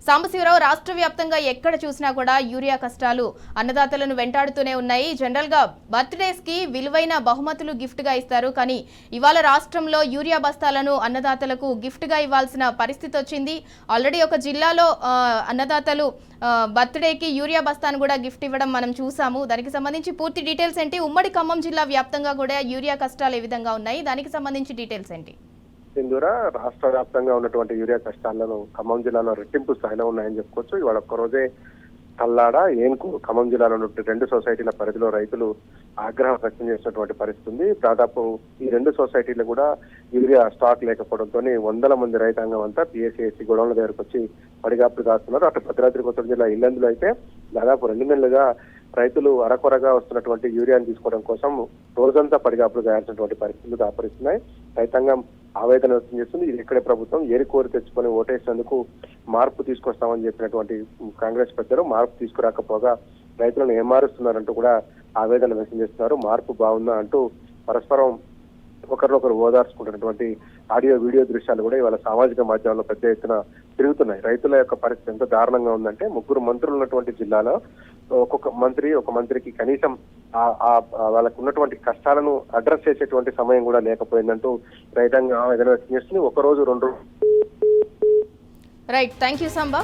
సాంబశివరావు, రాష్ట్ర వ్యాప్తంగా ఎక్కడ చూసినా కూడా యూరియా కష్టాలు అన్నదాతలను వెంటాడుతూనే ఉన్నాయి. జనరల్ గా బర్త్డేస్ కి విలువైన బహుమతులు గిఫ్ట్ గా ఇస్తారు. కానీ ఇవాళ రాష్ట్రంలో యూరియా బస్తాలను అన్నదాతలకు గిఫ్ట్ గా ఇవ్వాల్సిన పరిస్థితి వచ్చింది. ఆల్రెడీ ఒక జిల్లాలో అన్నదాతలు బర్త్డేకి యూరియా బస్తాను కూడా గిఫ్ట్ ఇవ్వడం మనం చూసాము. దానికి సంబంధించి పూర్తి డీటెయిల్స్ ఏంటి? ఉమ్మడి ఖమ్మం జిల్లా వ్యాప్తంగా కూడా యూరియా కష్టాలు ఏ విధంగా ఉన్నాయి? దానికి సంబంధించి డీటెయిల్స్ ఏంటి? సింధూర, రాష్ట్ర వ్యాప్తంగా ఉన్నటువంటి యూరియా కష్టాలను ఖమ్మం జిల్లాలో రెట్టింపు స్థాయిలో ఉన్నాయని చెప్పుకోవచ్చు. ఇవాళ ఒక్కరోజే కల్లాడ, ఏన్కూరు, ఖమ్మం జిల్లాలో ఉన్న 2 సొసైటీల పరిధిలో రైతులు ఆగ్రహం వ్యక్తం చేసినటువంటి పరిస్థితి ఉంది. దాదాపు ఈ 2 సొసైటీలు కూడా యూరియా స్టాక్ లేకపోవడంతో వందల మంది రైతాంగం అంతా పిఎస్సిఎస్సి గొడవల దగ్గరకు వచ్చి పడిగాపులు కాస్తున్నారు. అటు భద్రాద్రి కొత్తగూడెం జిల్లా ఇల్లందులో అయితే దాదాపు 2 నెలలుగా రైతులు అరకొరగా వస్తున్నటువంటి యూరియాను తీసుకోవడం కోసం రోజంతా పడిగాపులు గాయాల్సినటువంటి పరిస్థితులు దాపరిస్తున్నాయి. రైతాంగం ఆవేదన వ్యక్తం చేస్తుంది. ఇది ఇక్కడే ప్రభుత్వం ఏరికోరి తెచ్చుకొని ఓటేసేందుకు మార్పు తీసుకొస్తామని చెప్పినటువంటి కాంగ్రెస్ పెద్దలు మార్పు తీసుకురాకపోగా రైతులను ఏమారుస్తున్నారంటూ కూడా ఆవేదన వ్యక్తం చేస్తున్నారు. మార్పు బాగుందా అంటూ పరస్పరం ఒకరినొకరు ఓదార్చుకుంటున్నటువంటి ఆడియో వీడియో దృశ్యాలు కూడా ఇవాళ సామాజిక మాధ్యమాల్లో పెద్ద ఎత్తున తిరుగుతున్నాయి. రైతుల యొక్క పరిస్థితి ఎంత దారుణంగా ఉందంటే 3 మంత్రులు ఉన్నటువంటి జిల్లాలో ఒక మంత్రికి కనీసం వాళ్ళకు ఉన్నటువంటి కష్టాలను అడ్రస్ చేసేటువంటి సమయం కూడా లేకపోయిందంటూ రైతాంగం ఏదైనా వ్యక్తం చేస్తుంది. 1 రోజు 2 రైట్, థ్యాంక్ యూ సాంబా.